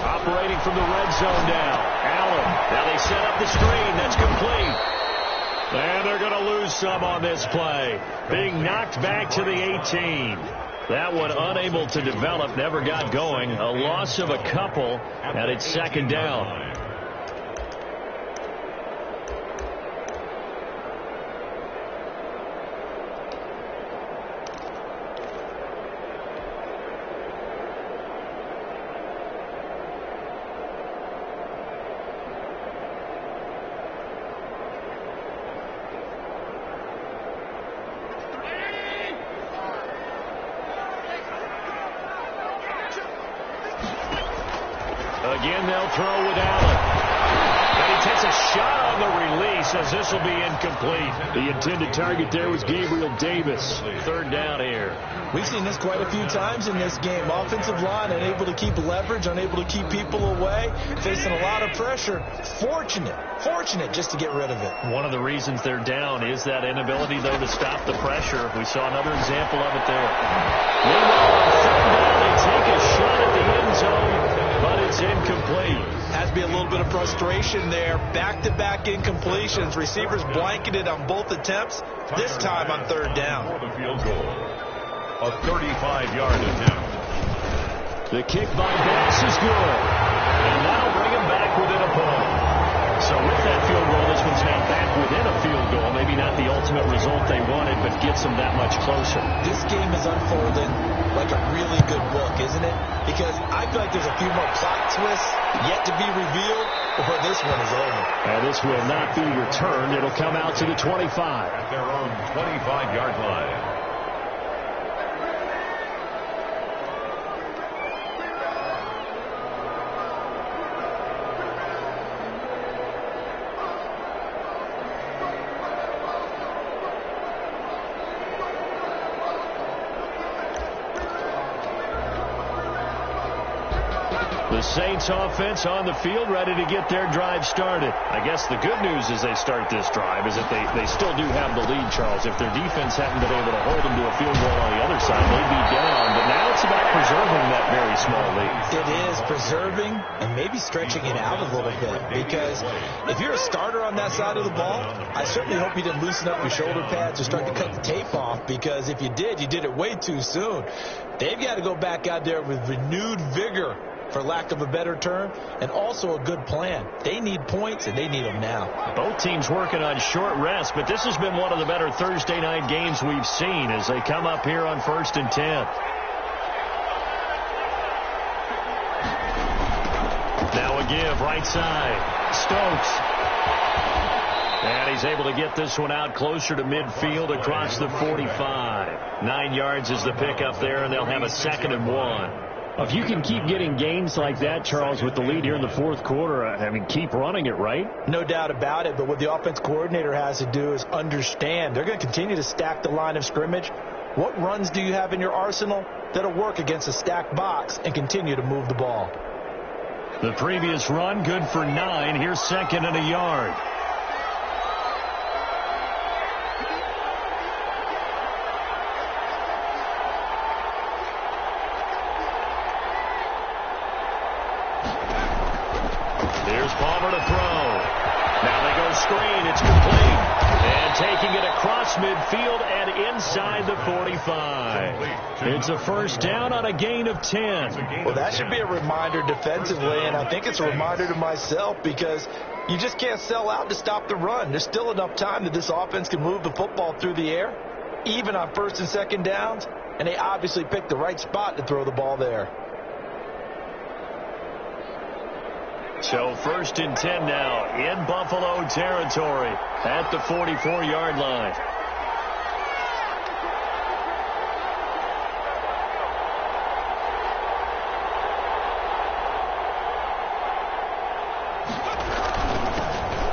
Operating from the red zone now. Allen. Now they set up the screen. That's complete. And they're going to lose some on this play. Being knocked back to the 18. That one unable to develop. Never got going. A loss of a couple. And it's 2nd down. Again, they'll throw with Allen. And he takes a shot on the release as this will be incomplete. The intended target there was Gabriel Davis. 3rd down here. We've seen this quite a few times in this game. Offensive line unable to keep leverage, unable to keep people away, facing a lot of pressure. Fortunate just to get rid of it. One of the reasons they're down is that inability, though, to stop the pressure. We saw another example of it there. Meanwhile, on 3rd down, they take a shot at the end zone, but it's incomplete. Has to be a little bit of frustration there. Back-to-back incompletions. Receivers blanketed on both attempts, this time on 3rd down. A 35-yard attempt. The kick by Bass is good. And that'll bring him back within a point. So with that field goal, this one's now back within a field goal. Maybe not the ultimate result they wanted, but gets them that much closer. This game is unfolding like a really good book, isn't it? Because I feel like there's a few more plot twists yet to be revealed before this one is over. And this will not be returned. It'll come out to the 25. At their own 25-yard line. The Saints offense on the field, ready to get their drive started. I guess the good news as they start this drive is that they still do have the lead, Charles. If their defense hadn't been able to hold them to a field goal on the other side, they'd be down. But now it's about preserving that very small lead. It is preserving and maybe stretching it out a little bit. Because if you're a starter on that side of the ball, I certainly hope you didn't loosen up your shoulder pads or start to cut the tape off. Because if you did it way too soon. They've got to go back out there with renewed vigor, for lack of a better term, and also a good plan. They need points, and they need them now. Both teams working on short rest, but this has been one of the better Thursday night games we've seen as they come up here on 1st and 10. Now a give, right side. Stokes. And he's able to get this one out closer to midfield across the 45. 9 yards is the pickup there, and they'll have a 2nd and 1. If you can keep getting gains like that, Charles, with the lead here in the 4th quarter, I mean, keep running it, right? No doubt about it, but what the offense coordinator has to do is understand. They're going to continue to stack the line of scrimmage. What runs do you have in your arsenal that'll work against a stacked box and continue to move the ball? The previous run, good for 9. Here's 2nd and a yard. Palmer to throw. Now they go screen. It's complete. And taking it across midfield and inside the 45. It's a 1st down on a gain of 10. Well, that should be a reminder defensively, and I think it's a reminder to myself because You just can't sell out to stop the run. There's still enough time that this offense can move the football through the air, even on first and second downs, and they obviously picked the right spot to throw the ball there. So 1st and 10 now in Buffalo territory at the 44-yard line.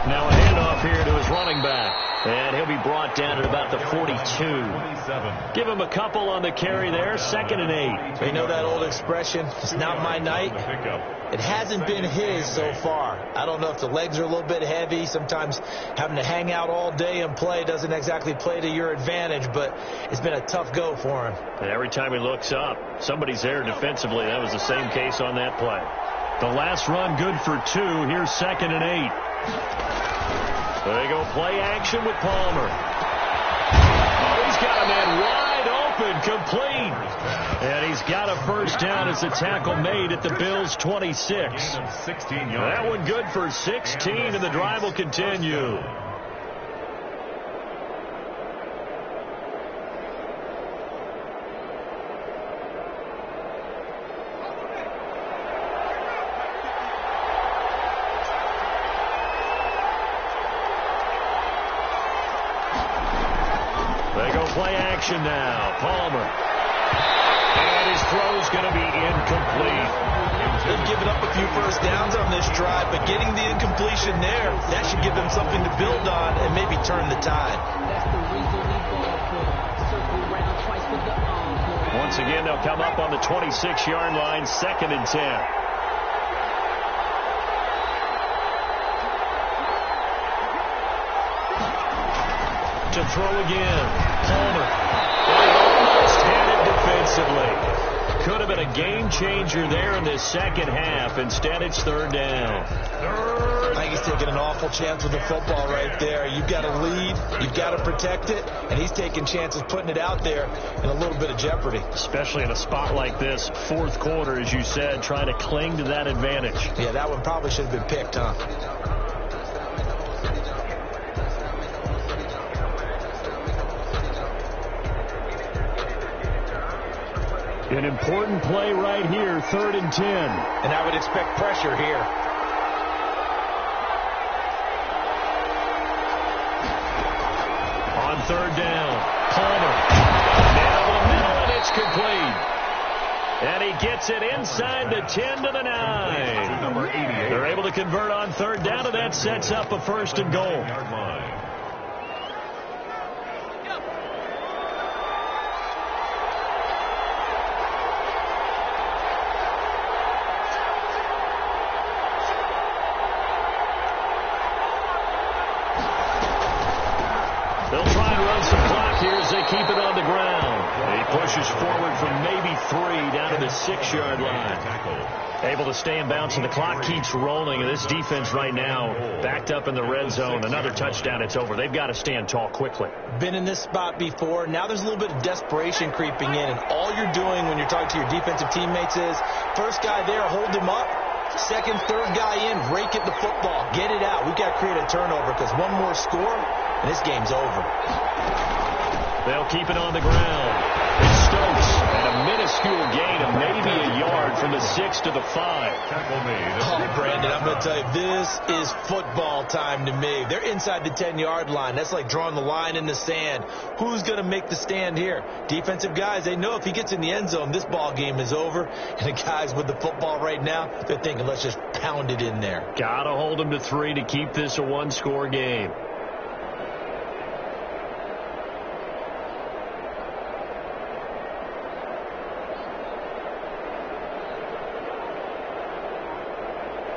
Now a handoff here to his running back. And he'll be brought down at about the 42. Give him a couple on the carry there. 2nd and 8. You know that old expression, it's not my night. It hasn't been his so far. I don't know if the legs are a little bit heavy. Sometimes having to hang out all day and play doesn't exactly play to your advantage, but it's been a tough go for him. And every time he looks up, somebody's there defensively. That was the same case on that play. The last run good for 2. Here's 2nd and 8. There you go, play action with Palmer. Oh, he's got a man wide open, complete. And he's got a first down as the tackle made at the Bills' 26. That one good for 16, and the drive will continue. Play action now. Palmer. And his throw's going to be incomplete. They've given up a few first downs on this drive, but getting the incompletion there, that should give them something to build on and maybe turn the tide. Once again, they'll come up on the 26-yard line, 2nd and 10. To throw again. Palmer. Almost had it defensively. Could have been a game changer there in this second half. Instead, it's 3rd down. I think he's taking an awful chance with the football right there. You've got to lead. You've got to protect it. And he's taking chances putting it out there in a little bit of jeopardy. Especially in a spot like this, 4th quarter, as you said, trying to cling to that advantage. Yeah, that one probably should have been picked, huh? An important play right here, 3rd and 10. And I would expect pressure here. On 3rd down, Palmer. Down the middle, and it's complete. And he gets it inside the 10 to the 9. They're able to convert on 3rd down, and that sets up a 1st and goal. They'll try and run some clock here as they keep it on the ground. And he pushes forward from maybe 3 down to the 6-yard line. Able to stay in bounds, and the clock keeps rolling. And this defense right now backed up in the red zone. Another touchdown, it's over. They've got to stand tall quickly. Been in this spot before. Now there's a little bit of desperation creeping in. And all you're doing when you're talking to your defensive teammates is, first guy there, hold him up. Second, third guy in, rake at the football. Get it out. We've got to create a turnover because one more score, and this game's over. They'll keep it on the ground. It's Stokes, and a minuscule gain of maybe a yard from the 6 to the 5. Oh, Brandon, I'm going to tell you, this is football time to me. They're inside the 10-yard line. That's like drawing the line in the sand. Who's going to make the stand here? Defensive guys, they know if he gets in the end zone, this ball game is over. And the guys with the football right now, they're thinking, let's just pound it in there. Got to hold them to 3 to keep this a one-score game.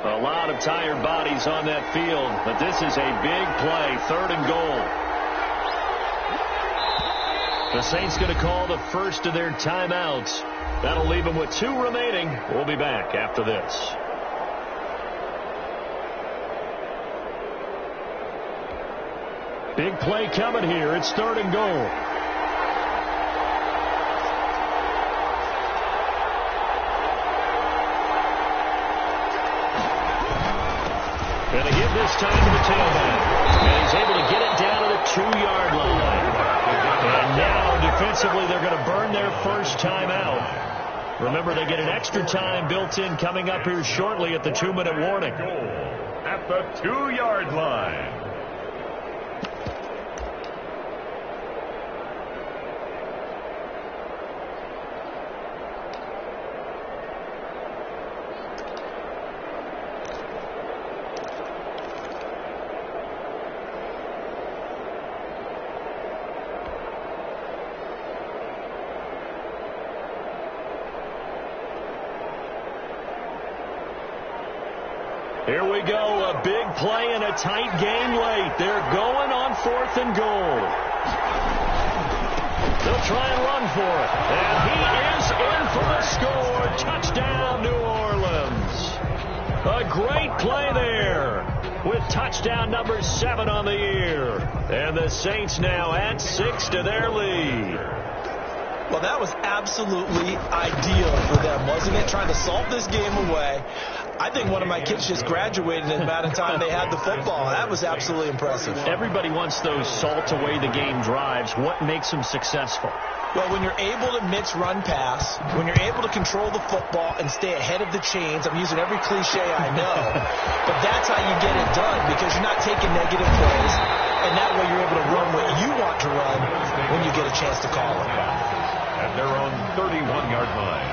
A lot of tired bodies on that field, but this is a big play, 3rd and goal. The Saints going to call the first of their timeouts. That'll leave them with 2 remaining. We'll be back after this. Big play coming here. It's 3rd and goal. And again this time defensively, they're going to burn their first timeout. Remember, they get an extra time built in coming up here shortly at the 2-minute warning. Goal at the 2-yard line. Here we go, a big play in a tight game late. They're going on 4th and goal. They'll try and run for it. And he is in for the score. Touchdown, New Orleans. A great play there with touchdown number 7 on the year. And the Saints now add 6 to their lead. Well, that was absolutely ideal for them, wasn't it? Trying to salt this game away. I think one of my kids just graduated in the amount of time they had the football. That was absolutely impressive. Everybody wants those salt away the game drives. What makes them successful? Well, when you're able to mix run pass, when you're able to control the football and stay ahead of the chains, I'm using every cliche I know, but that's how you get it done because you're not taking negative plays, and that way you're able to run what you want to run when you get a chance to call it. At their own 31-yard line.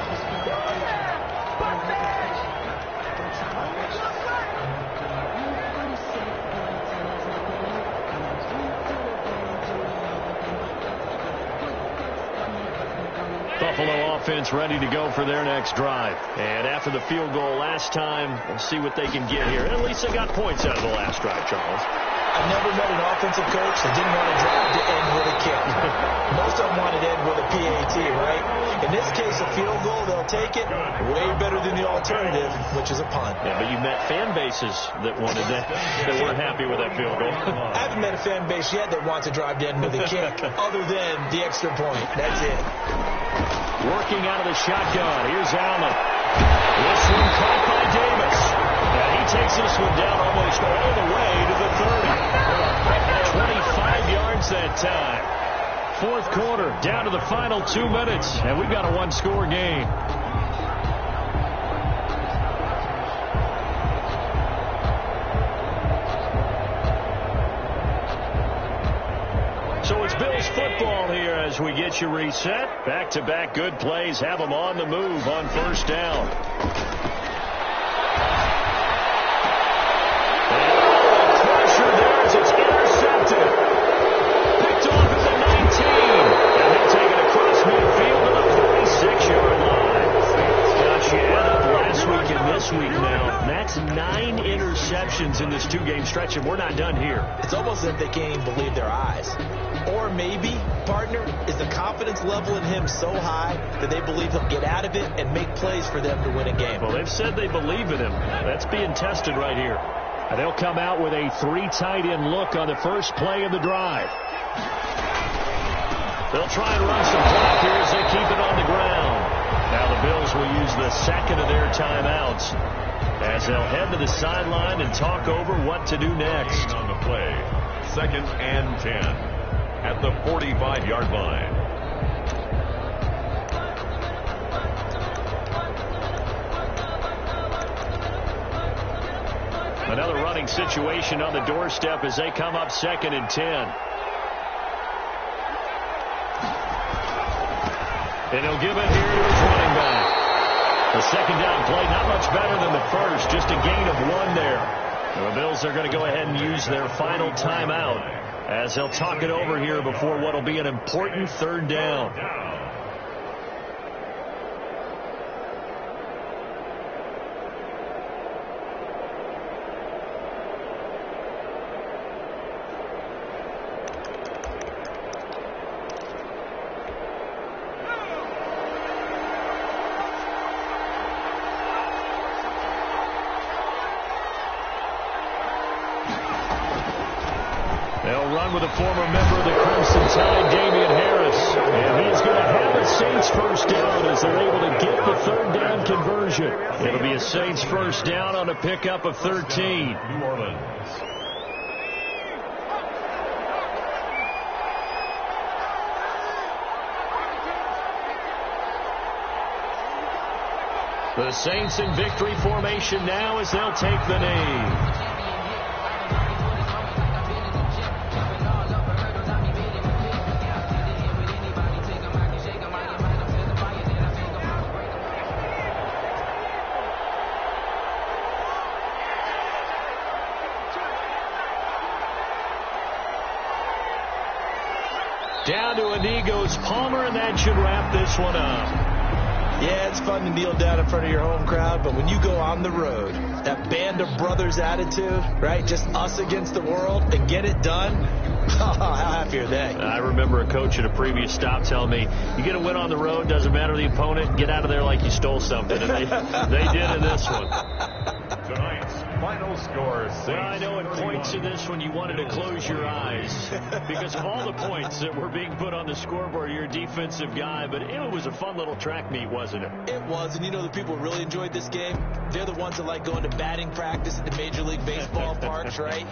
Buffalo offense ready to go for their next drive. And after the field goal last time, we'll see what they can get here. At least they got points out of the last drive, Charles. I've never met an offensive coach that didn't want to drive to end with a kick. Most of them wanted to end with a PAT, right? In this case, a field goal, they'll take it. Way better than the alternative, which is a punt. Yeah, but you met fan bases that wanted that weren't happy with that field goal. I haven't met a fan base yet that wants to drive to end with a kick, other than the extra point. That's it. Working out of the shotgun. Here's Allen. This one caught by Davis. And he takes this one down almost all the way to the 30. 25 yards that time. 4th quarter, down to the final 2 minutes. And we've got a 1-score game. So it's Bills football here as we get you reset. Back-to-back good plays have them on the move on 1st down. And pressure there as it's intercepted. Picked off at the 19. And he'll take it across midfield to the 46-yard line. Gosh, you add up last week and this week now. That's 9 interceptions in this 2-game stretch, and we're not done here. It's almost as if they can't even believe their eyes. Or maybe, partner, is the confidence level in him so high that they believe he'll get out of it and make plays for them to win a game. Well, they've said they believe in him. That's being tested right here. And they'll come out with a 3 tight end look on the first play of the drive. They'll try and run some clock here as they keep it on the ground. Now the Bills will use the second of their timeouts as they'll head to the sideline and talk over what to do next. On the play, 2nd and 10 at the 45-yard line. Another running situation on the doorstep as they come up 2nd and 10. And he'll give it here to his running back. The second down play, not much better than the first, just a gain of 1 there. And the Bills are going to go ahead and use their final timeout as they'll talk it over here before what will be an important 3rd down. They'll run with a former member of the Crimson Tide, Damian Harris. And he's going to have a Saints first down as they're able to get the 3rd down conversion. It'll be a Saints first down on a pickup of 13. New Orleans. The Saints in victory formation now as they'll take the knee. Down to a knee goes Palmer, and that should wrap this one up. Yeah, it's fun to kneel down in front of your home crowd, but when you go on the road, that band of brothers attitude, right, just us against the world, and get it done, how happy are they? I remember a coach at a previous stop telling me, you get a win on the road, doesn't matter the opponent, get out of there like you stole something, and they did in this one. Tonight's final score. Well, I know at points in this one you wanted to close your eyes because of all the points that were being put on the scoreboard. You're a defensive guy, but it was a fun little track meet, wasn't it? It was, and you know the people who really enjoyed this game? They're the ones that like going to batting practice at the Major League Baseball parks, right?